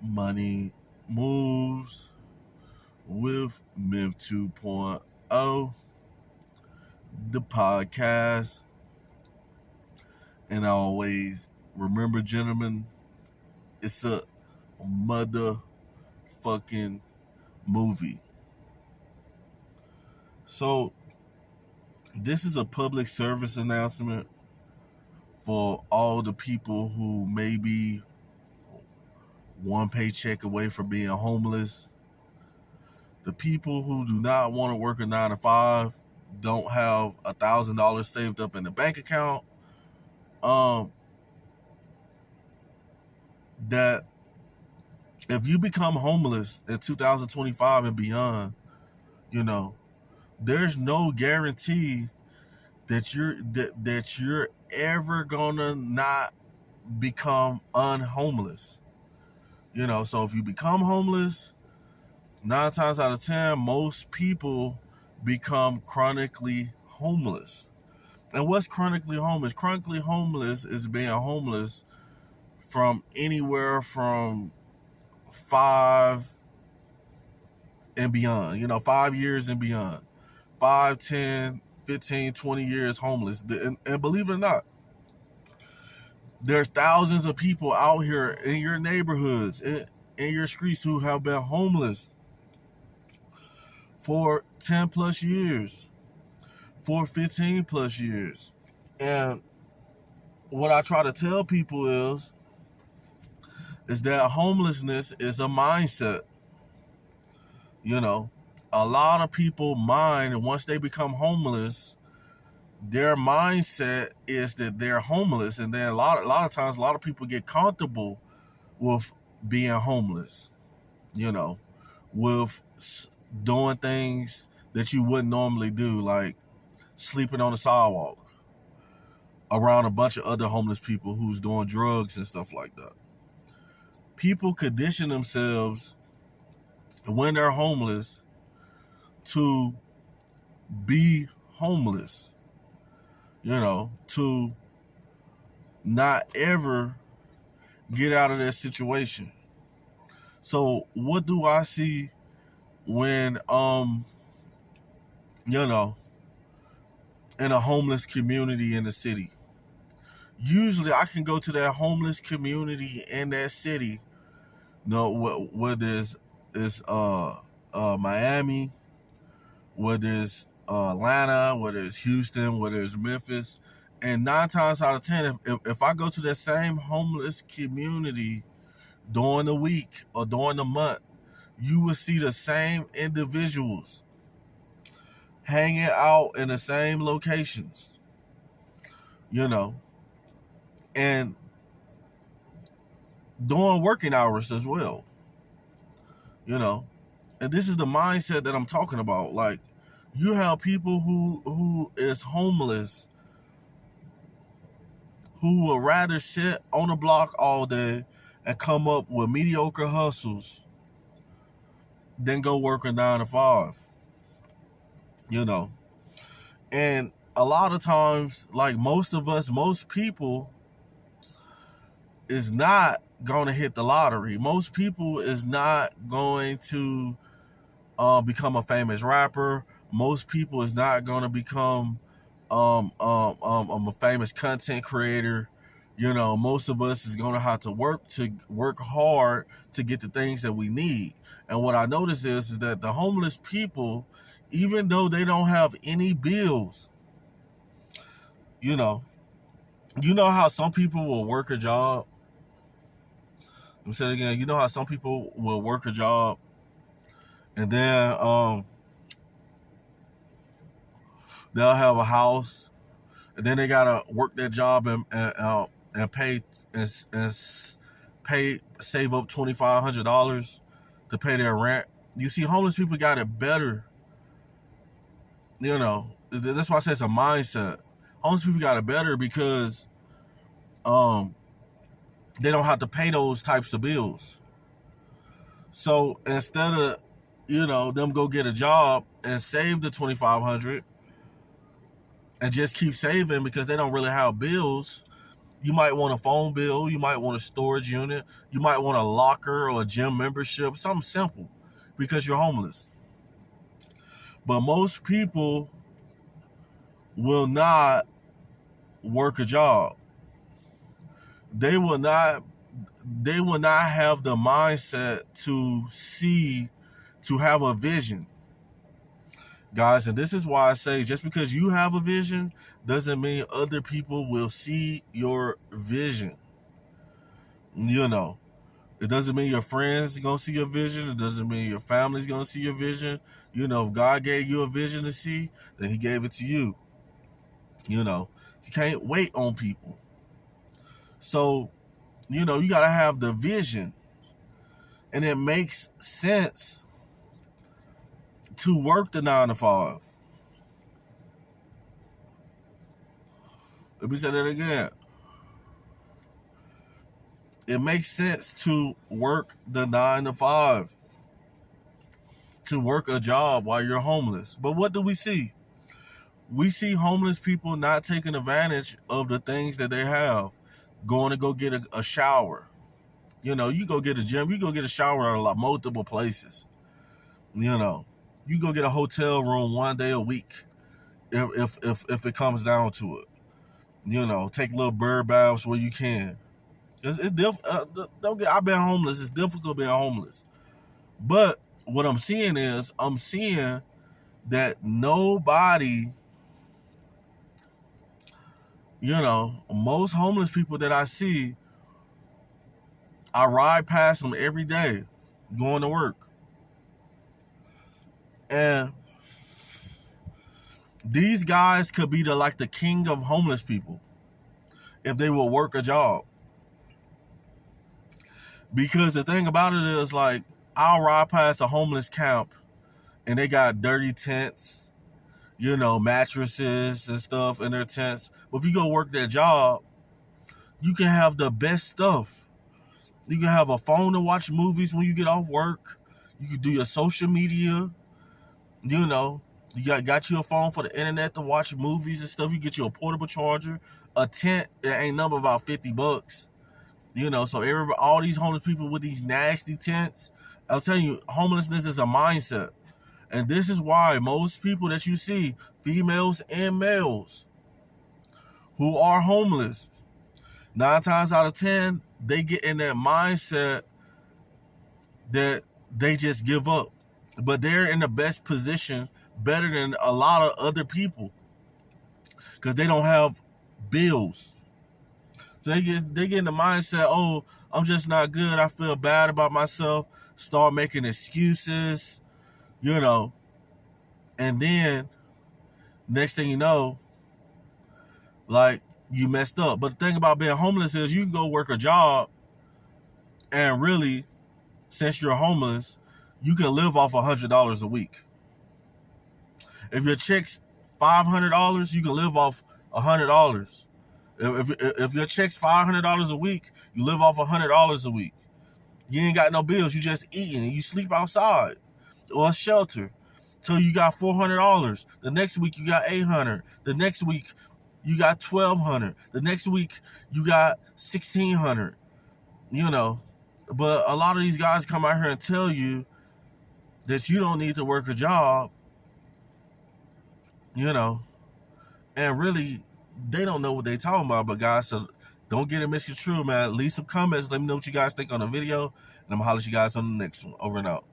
Money Moves with Myth 2.0, the podcast. And always remember, gentlemen, it's a motherfucking movie. So, this is a public service announcement for all the people who may be one paycheck away from being homeless. The people who do not want to work a 9 to 5, don't have $1,000 saved up in the bank account. That if you become homeless in 2025 and beyond, there's no guarantee that you're ever gonna not become unhomeless. So if you become homeless, 9 times out of 10, most people become chronically homeless. And what's chronically homeless? Chronically homeless is being homeless from anywhere from 5 and beyond, 5 years and beyond. 5, 10, 15, 20 years homeless. And believe it or not, there's thousands of people out here in your neighborhoods, in your streets, who have been homeless for 10 plus years, for 15 plus years. And what I try to tell people is that homelessness is a mindset. A lot of people mind, and once they become homeless, their mindset is that they're homeless. And then a lot of times, a lot of people get comfortable with being homeless, with doing things that you wouldn't normally do, like sleeping on the sidewalk around a bunch of other homeless people who's doing drugs and stuff like that. People condition themselves when they're homeless to be homeless, to not ever get out of that situation. So what do I see when in a homeless community in the city? Usually I can go to that homeless community in that city, whether it's Miami, whether it's Atlanta, whether it's Houston, whether it's Memphis. And 9 times out of 10, if I go to that same homeless community during the week or during the month, you will see the same individuals hanging out in the same locations, and doing working hours as well, and this is the mindset that I'm talking about. Like, you have people who is homeless, who would rather sit on the block all day and come up with mediocre hustles than go work a 9 to 5, and a lot of times, like most people is not going to hit the lottery. Most people is not going to become a famous rapper. Most people is not going to become a famous content creator. Most of us is going to have to work hard to get the things that we need. And what I notice is that the homeless people, even though they don't have any bills, you know how some people will work a job. Let me say it again. You know how some people will work a job and then they'll have a house, and then they gotta work their job and pay save up $2,500 to pay their rent. You see, homeless people got it better. That's why I say it's a mindset. Homeless people got it better because they don't have to pay those types of bills. So instead of them go get a job and save the $2,500 and just keep saving because they don't really have bills, You might want a phone bill. You might want a storage unit. You might want a locker or a gym membership, something simple, because you're homeless. But most people will not work a job. They will not have the mindset to have a vision. Guys, and this is why I say, just because you have a vision doesn't mean other people will see your vision. You know, it doesn't mean your friends are going to see your vision. It doesn't mean your family's going to see your vision. You know, if God gave you a vision to see, then he gave it to you. You know, so you can't wait on people. So, you know, you got to have the vision. And it makes sense to work the 9 to 5. Let me say that again. It makes sense to work the 9 to 5. To work a job while you're homeless. But what do we see? We see homeless people not taking advantage of the things that they have. Going to go get a shower. You know, you go get a gym, you go get a shower at multiple places. You know, you go get a hotel room one day a week, if it comes down to it. You know, take little bird baths where you can. It's I've been homeless. It's difficult being homeless, but what I'm seeing that nobody, you know, most homeless people that I see, I ride past them every day going to work. And these guys could be the king of homeless people if they will work a job. Because the thing about it is, like, I'll ride past a homeless camp and they got dirty tents, you know, mattresses and stuff in their tents. But if you go work that job, you can have the best stuff. You can have a phone to watch movies when you get off work. You can do your social media. You know, you got you a phone for the internet to watch movies and stuff. You get you a portable charger. A tent that ain't number about $50. You know, so all these homeless people with these nasty tents, I'll tell you, homelessness is a mindset. And this is why most people that you see, females and males, who are homeless, 9 times out of 10, they get in that mindset that they just give up. But they're in the best position, better than a lot of other people, because they don't have bills. So they get in the mindset, oh, I'm just not good. I feel bad about myself. Start making excuses, you know. And then, next thing you know, like, you messed up. But the thing about being homeless is you can go work a job, and really, since you're homeless, you can live off $100 a week. If your check's $500, you can live off $100. If your check's $500 a week, you live off $100 a week. You ain't got no bills. You just eating and you sleep outside or a shelter till you got $400. The next week you got $800. The next week you got $1,200. The next week you got $1,600. You know, but a lot of these guys come out here and tell you that you don't need to work a job. You know, and really, they don't know what they talking about. But guys, so don't get it misconstrued, man. Leave some comments. Let me know what you guys think on the video, and I'm gonna holler at you guys on the next one. Over and out.